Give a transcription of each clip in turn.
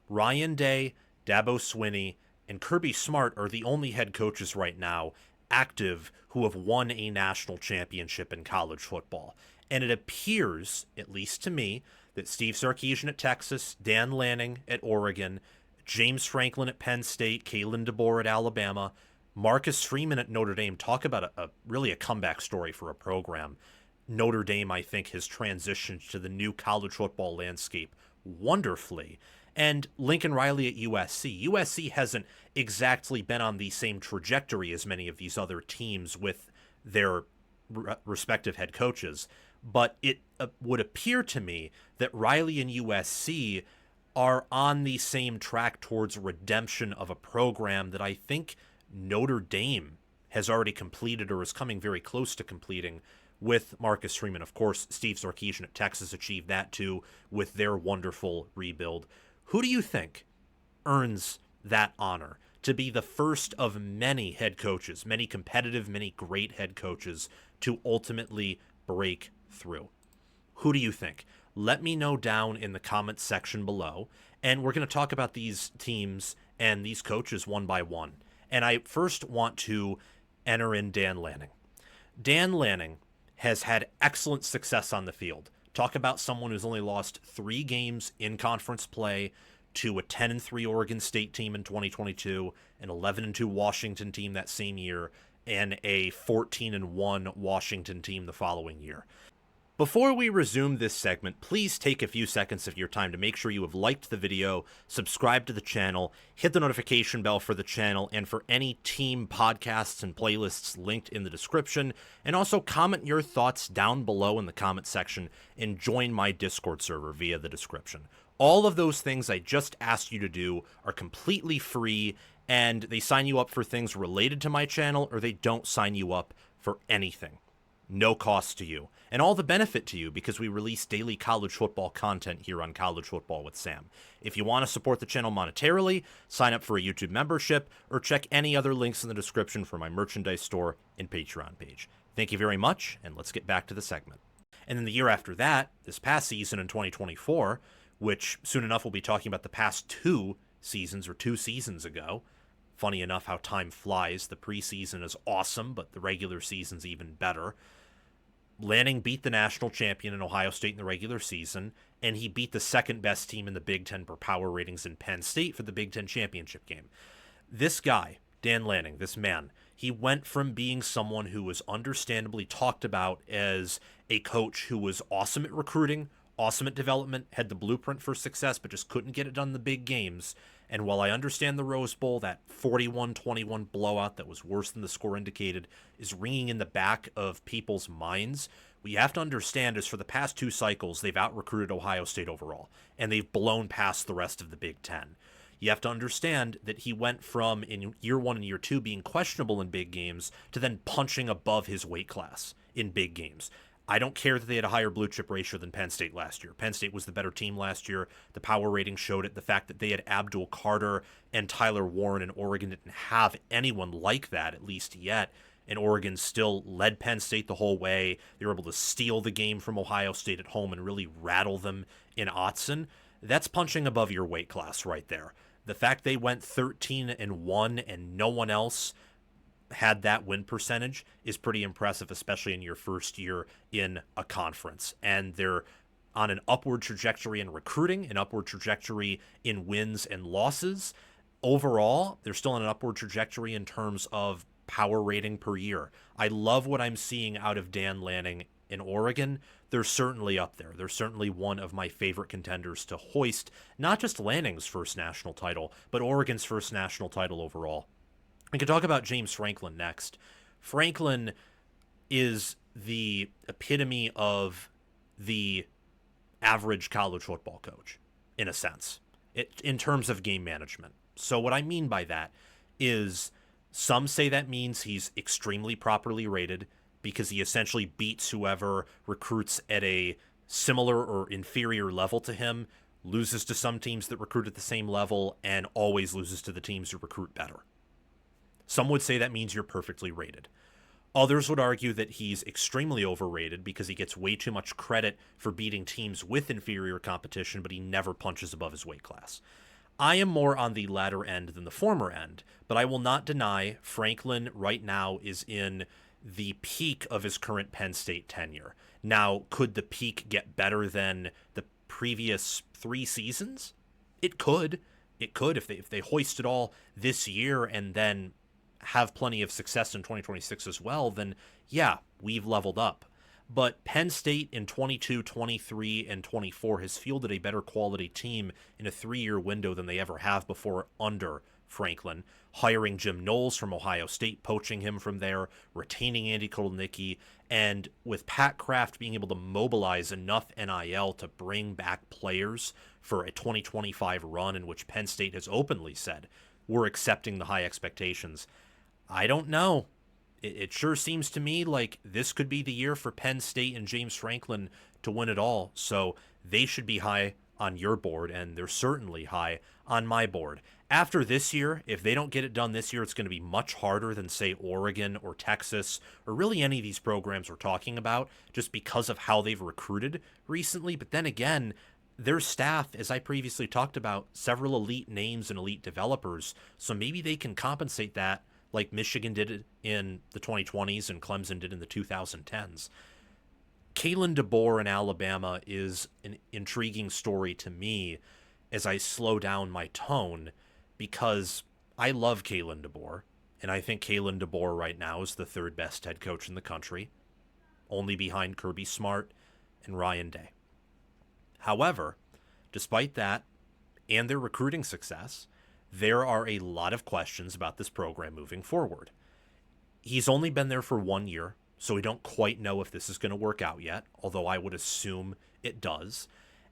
Ryan Day, Dabo Swinney, and Kirby Smart are the only head coaches right now active who have won a national championship in college football. And it appears, at least to me, that Steve Sarkisian at Texas, Dan Lanning at Oregon, James Franklin at Penn State, Kalen DeBoer at Alabama, Marcus Freeman at Notre Dame. Talk about a really a comeback story for a program. Notre Dame, I think, has transitioned to the new college football landscape wonderfully. And Lincoln Riley at USC. USC hasn't exactly been on the same trajectory as many of these other teams with their respective head coaches. But it would appear to me that Riley and USC are on the same track towards redemption of a program that I think Notre Dame has already completed or is coming very close to completing with Marcus Freeman. Of course, Steve Sarkisian at Texas achieved that too with their wonderful rebuild. Who do you think earns that honor to be the first of many head coaches, many competitive, many great head coaches to ultimately break through? Who do you think? Let me know down in the comments section below, and we're going to talk about these teams and these coaches one by one. And I first want to enter in Dan Lanning. Dan Lanning has had excellent success on the field. Talk about someone who's only lost 3 games in conference play to a 10-3 Oregon State team in 2022, an 11-2 Washington team that same year, and a 14-1 Washington team the following year. Before we resume this segment, please take a few seconds of your time to make sure you have liked the video, subscribe to the channel, hit the notification bell for the channel and for any team podcasts and playlists linked in the description, and also comment your thoughts down below in the comment section and join my Discord server via the description. All of those things I just asked you to do are completely free, and they sign you up for things related to my channel, or they don't sign you up for anything. No cost to you, and all the benefit to you because we release daily college football content here on College Football with Sam. If you want to support the channel monetarily, sign up for a YouTube membership, or check any other links in the description for my merchandise store and Patreon page. Thank you very much, and let's get back to the segment. And then the year after that, this past season in 2024, which soon enough we'll be talking about the past 2 seasons or 2 seasons ago. Funny enough how time flies. The preseason is awesome, but the regular season's even better. Lanning beat the national champion in Ohio State in the regular season, and he beat the second best team in the Big Ten per power ratings in Penn State for the Big Ten championship game. This guy, Dan Lanning, this man, he went from being someone who was understandably talked about as a coach who was awesome at recruiting, awesome at development, had the blueprint for success, but just couldn't get it done in the big games. And while I understand the Rose Bowl, that 41-21 blowout that was worse than the score indicated, is ringing in the back of people's minds, what you have to understand is for the past 2 cycles, they've out-recruited Ohio State overall, and they've blown past the rest of the Big Ten. You have to understand that he went from, in year 1 and year 2, being questionable in big games to then punching above his weight class in big games. I don't care that they had a higher blue chip ratio than Penn State last year. Penn State was the better team last year. The power rating showed it. The fact that they had Abdul Carter and Tyler Warren in Oregon didn't have anyone like that, at least yet. And Oregon still led Penn State the whole way. They were able to steal the game from Ohio State at home and really rattle them in Autzen. That's punching above your weight class right there. The fact they went 13-1 and no one else had that win percentage is pretty impressive, especially in your first year in a conference. And they're on an upward trajectory in recruiting, an upward trajectory in wins and losses. Overall, they're still on an upward trajectory in terms of power rating per year. I love what I'm seeing out of Dan Lanning in Oregon. They're certainly up there. They're certainly one of my favorite contenders to hoist not just Lanning's first national title, but Oregon's first national title overall. We can talk about James Franklin next. Franklin is the epitome of the average college football coach, in a sense, in terms of game management. So what I mean by that is some say that means he's extremely properly rated because he essentially beats whoever recruits at a similar or inferior level to him, loses to some teams that recruit at the same level, and always loses to the teams who recruit better. Some would say that means you're perfectly rated. Others would argue that he's extremely overrated because he gets way too much credit for beating teams with inferior competition, but he never punches above his weight class. I am more on the latter end than the former end, but I will not deny Franklin right now is in the peak of his current Penn State tenure. Now, could the peak get better than the previous 3 seasons? It could. It could if they hoist it all this year and then have plenty of success in 2026 as well, then yeah, we've leveled up. But Penn State in 22, 23, and 24 has fielded a better quality team in a 3-year window than they ever have before under Franklin. Hiring Jim Knowles from Ohio State, poaching him from there, retaining Andy Kotelnicki, and with Pat Kraft being able to mobilize enough NIL to bring back players for a 2025 run in which Penn State has openly said, we're accepting the high expectations. I don't know. It sure seems to me like this could be the year for Penn State and James Franklin to win it all. So they should be high on your board, and they're certainly high on my board. After this year, if they don't get it done this year, it's going to be much harder than, say, Oregon or Texas or really any of these programs we're talking about just because of how they've recruited recently. But then again, their staff, as I previously talked about, several elite names and elite developers. So maybe they can compensate that like Michigan did in the 2020s and Clemson did in the 2010s. Kalen DeBoer in Alabama is an intriguing story to me as I slow down my tone because I love Kalen DeBoer, and I think Kalen DeBoer right now is the third best head coach in the country, only behind Kirby Smart and Ryan Day. However, despite that and their recruiting success, there are a lot of questions about this program moving forward. He's only been there for 1 year, so we don't quite know if this is going to work out yet, although I would assume it does.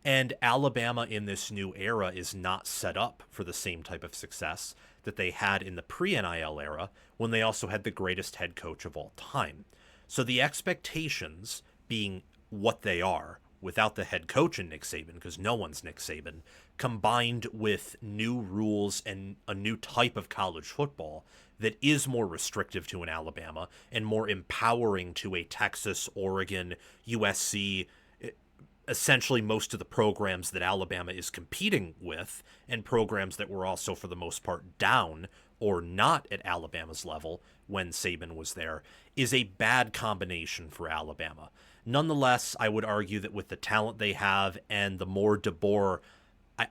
And Alabama in this new era is not set up for the same type of success that they had in the pre-NIL era when they also had the greatest head coach of all time. So the expectations being what they are, without the head coach in Nick Saban, because no one's Nick Saban, combined with new rules and a new type of college football that is more restrictive to an Alabama and more empowering to a Texas, Oregon, USC, essentially most of the programs that Alabama is competing with, and programs that were also for the most part down or not at Alabama's level when Saban was there, is a bad combination for Alabama. Nonetheless, I would argue that with the talent they have and the more DeBoer,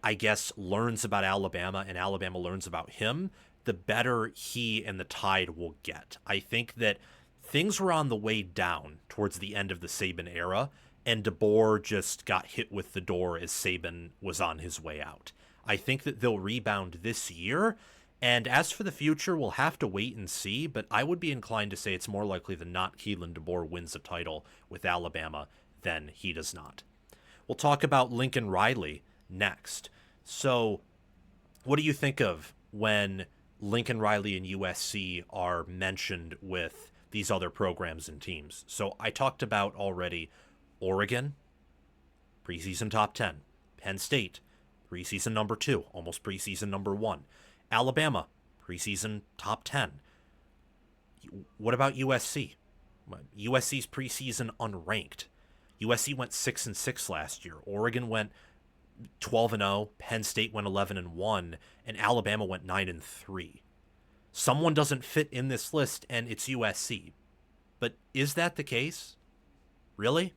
I guess, learns about Alabama and Alabama learns about him, the better he and the Tide will get. I think that things were on the way down towards the end of the Saban era, and DeBoer just got hit with the door as Saban was on his way out. I think that they'll rebound this year, and as for the future, we'll have to wait and see, but I would be inclined to say it's more likely than not Kalen DeBoer wins the title with Alabama than he does not. We'll talk about Lincoln Riley next. So, what do you think of when Lincoln Riley and USC are mentioned with these other programs and teams? So, I talked about already Oregon, preseason top 10. Penn State, preseason number 2, almost preseason number 1. Alabama, preseason top 10. What about USC? USC's preseason unranked. USC went 6-6 last year. Oregon went 12-0. Penn State went 11-1, and Alabama went 9-3. Someone doesn't fit in this list, and it's USC. But is that the case? Really?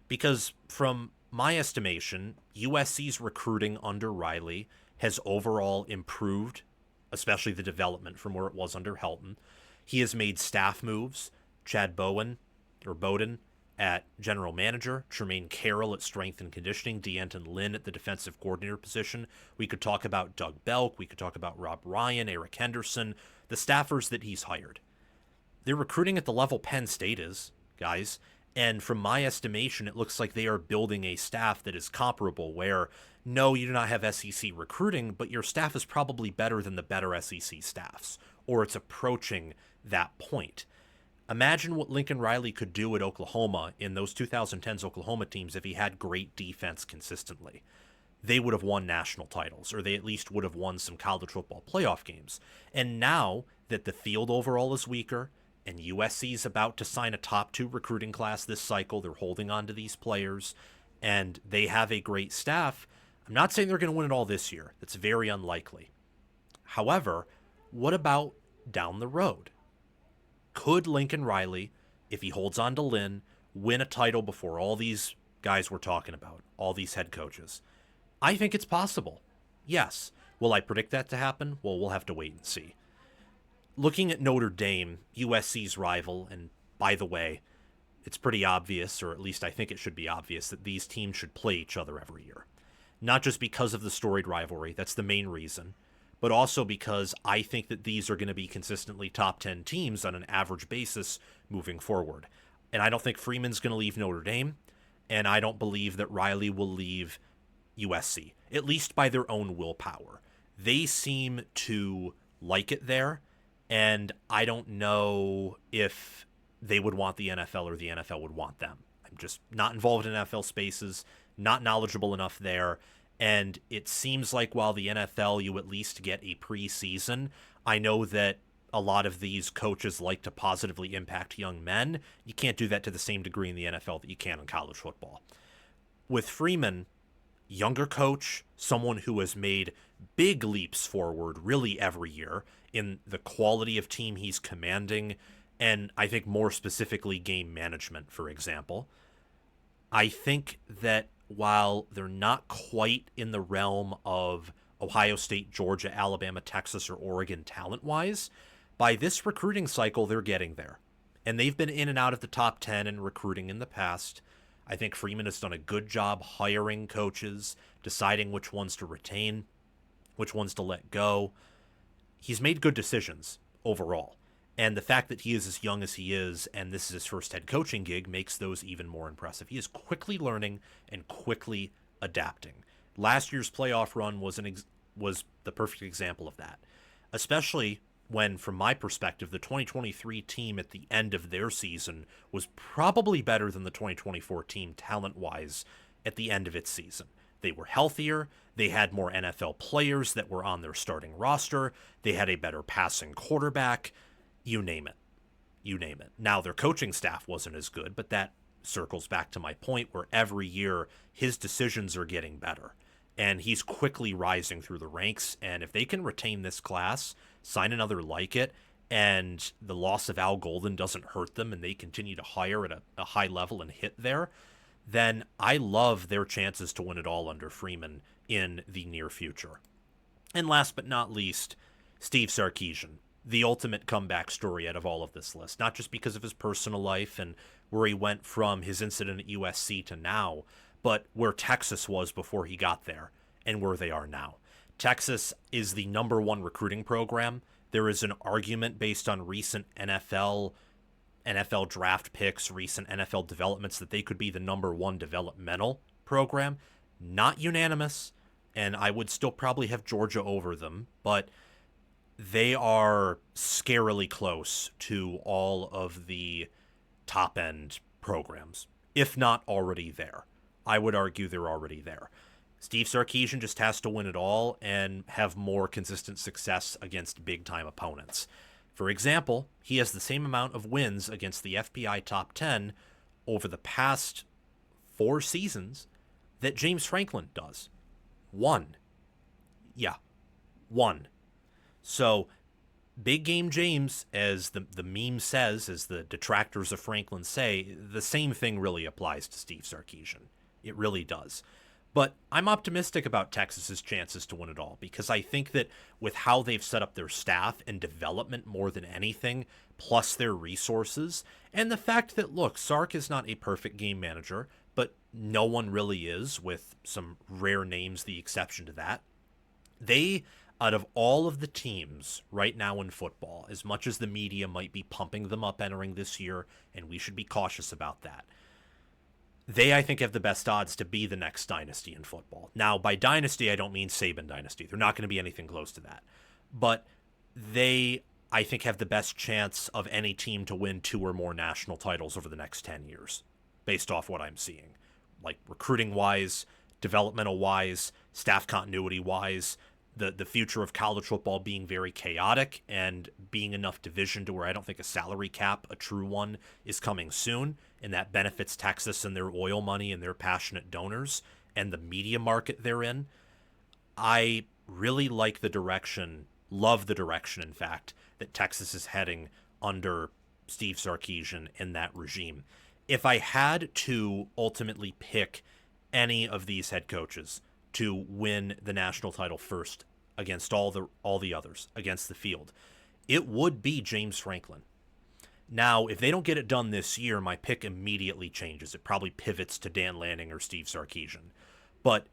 Because from my estimation, USC's recruiting under Riley has overall improved, especially the development from where it was under Helton. He has made staff moves. Chad Bowden at general manager, Tremaine Carroll at strength and conditioning, D'Anton Lynn at the defensive coordinator position. We could talk about Doug Belk. We could talk about Rob Ryan, Eric Henderson, the staffers that he's hired. They're recruiting at the level Penn State is, guys. And from my estimation, it looks like they are building a staff that is comparable where, no, you do not have SEC recruiting, but your staff is probably better than the better SEC staffs, or it's approaching that point. Imagine what Lincoln Riley could do at Oklahoma in those 2010s Oklahoma teams if he had great defense consistently. They would have won national titles, or they at least would have won some college football playoff games. And now that the field overall is weaker, and USC is about to sign a top 2 recruiting class this cycle, they're holding on to these players, and they have a great staff. I'm not saying they're going to win it all this year. That's very unlikely. However, what about down the road? Could Lincoln Riley, if he holds on to Lynn, win a title before all these guys we're talking about, all these head coaches? I think it's possible. Yes. Will I predict that to happen? Well, we'll have to wait and see. Looking at Notre Dame, USC's rival, and by the way, it's pretty obvious, or at least I think it should be obvious, that these teams should play each other every year. Not just because of the storied rivalry, that's the main reason, but also because I think that these are going to be consistently top 10 teams on an average basis moving forward. And I don't think Freeman's going to leave Notre Dame, and I don't believe that Riley will leave USC, at least by their own willpower. They seem to like it there, and I don't know if they would want the NFL or the NFL would want them. I'm just not involved in NFL spaces, not knowledgeable enough there, and it seems like while the NFL, you at least get a preseason. I know that a lot of these coaches like to positively impact young men. You can't do that to the same degree in the NFL that you can in college football. With Freeman, younger coach, someone who has made big leaps forward really every year in the quality of team he's commanding, and I think more specifically game management, for example. I think that while they're not quite in the realm of Ohio State, Georgia, Alabama, Texas, or Oregon talent-wise, by this recruiting cycle, they're getting there. And they've been in and out of the top 10 in recruiting in the past. I think Freeman has done a good job hiring coaches, deciding which ones to retain, which ones to let go. He's made good decisions overall. And the fact that he is as young as he is, and this is his first head coaching gig, makes those even more impressive. He is quickly learning and quickly adapting. Last year's playoff run was the perfect example of that, especially when, from my perspective, the 2023 team at the end of their season was probably better than the 2024 team talent-wise at the end of its season. They were healthier. They had more NFL players that were on their starting roster. They had a better passing quarterback. You name it. You name it. Now, their coaching staff wasn't as good, but that circles back to my point where every year his decisions are getting better. And he's quickly rising through the ranks. And if they can retain this class, sign another like it, and the loss of Al Golden doesn't hurt them and they continue to hire at a high level and hit there, then I love their chances to win it all under Freeman in the near future. And last but not least, Steve Sarkisian, the ultimate comeback story out of all of this list, not just because of his personal life and where he went from his incident at USC to now, but where Texas was before he got there and where they are now. Texas is the number one recruiting program. There is an argument based on recent NFL draft picks, recent NFL developments, that they could be the number one developmental program. Not unanimous, and I would still probably have Georgia over them, but they are scarily close to all of the top-end programs, if not already there. I would argue they're already there. Steve Sarkisian just has to win it all and have more consistent success against big-time opponents. For example, he has the same amount of wins against the FPI top 10 over the past 4 seasons that James Franklin does. 1. Yeah, 1. So, Big Game James, as the meme says, as the detractors of Franklin say, the same thing really applies to Steve Sarkisian. It really does. But I'm optimistic about Texas's chances to win it all because I think that with how they've set up their staff and development more than anything, plus their resources, and the fact that, look, Sark is not a perfect game manager, but no one really is, with some rare names the exception to that. They, out of all of the teams right now in football, as much as the media might be pumping them up entering this year, and we should be cautious about that, they, I think, have the best odds to be the next dynasty in football. Now, by dynasty, I don't mean Saban dynasty. They're not going to be anything close to that. But they, I think, have the best chance of any team to win 2 or more national titles over the next 10 years, based off what I'm seeing. Like recruiting-wise, developmental-wise, staff continuity-wise, the future of college football being very chaotic and being enough division to where I don't think a salary cap, a true one, is coming soon, and that benefits Texas and their oil money and their passionate donors, and the media market they're in, I really like the direction, love the direction, in fact, that Texas is heading under Steve Sarkisian in that regime. If I had to ultimately pick any of these head coaches to win the national title first against all the others, against the field, it would be James Franklin. Now, if they don't get it done this year, my pick immediately changes. It probably pivots to Dan Lanning or Steve Sarkisian. But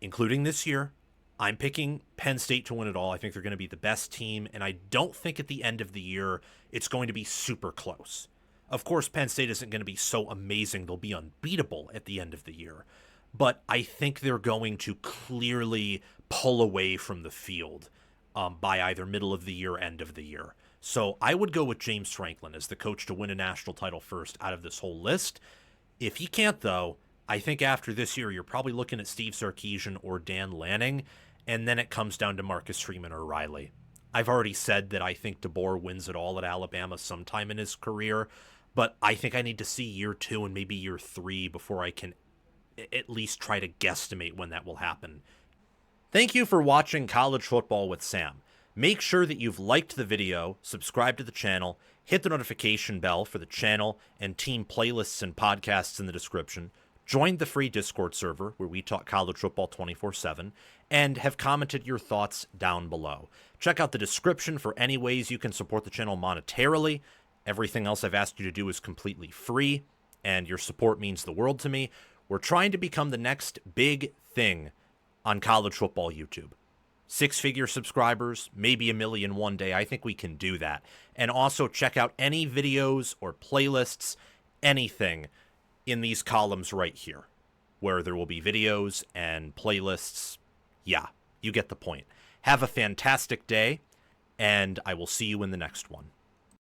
including this year, I'm picking Penn State to win it all. I think they're going to be the best team, and I don't think at the end of the year it's going to be super close. Of course, Penn State isn't going to be so amazing they'll be unbeatable at the end of the year, but I think they're going to clearly pull away from the field by either middle of the year or end of the year. So I would go with James Franklin as the coach to win a national title first out of this whole list. If he can't, though, I think after this year, you're probably looking at Steve Sarkisian or Dan Lanning, and then it comes down to Marcus Freeman or Riley. I've already said that I think DeBoer wins it all at Alabama sometime in his career, but I think I need to see year 2 and maybe year 3 before I can at least try to guesstimate when that will happen. Thank you for watching College Football with Sam. Make sure that you've liked the video, subscribed to the channel, hit the notification bell for the channel and team playlists and podcasts in the description, joined the free Discord server where we talk college football 24/7, and have commented your thoughts down below. Check out the description for any ways you can support the channel monetarily. Everything else I've asked you to do is completely free, and your support means the world to me. We're trying to become the next big thing on college football YouTube. 6-figure subscribers, maybe 1 million one day. I think we can do that. And also check out any videos or playlists, anything in these columns right here, where there will be videos and playlists. Yeah, you get the point. Have a fantastic day, and I will see you in the next one.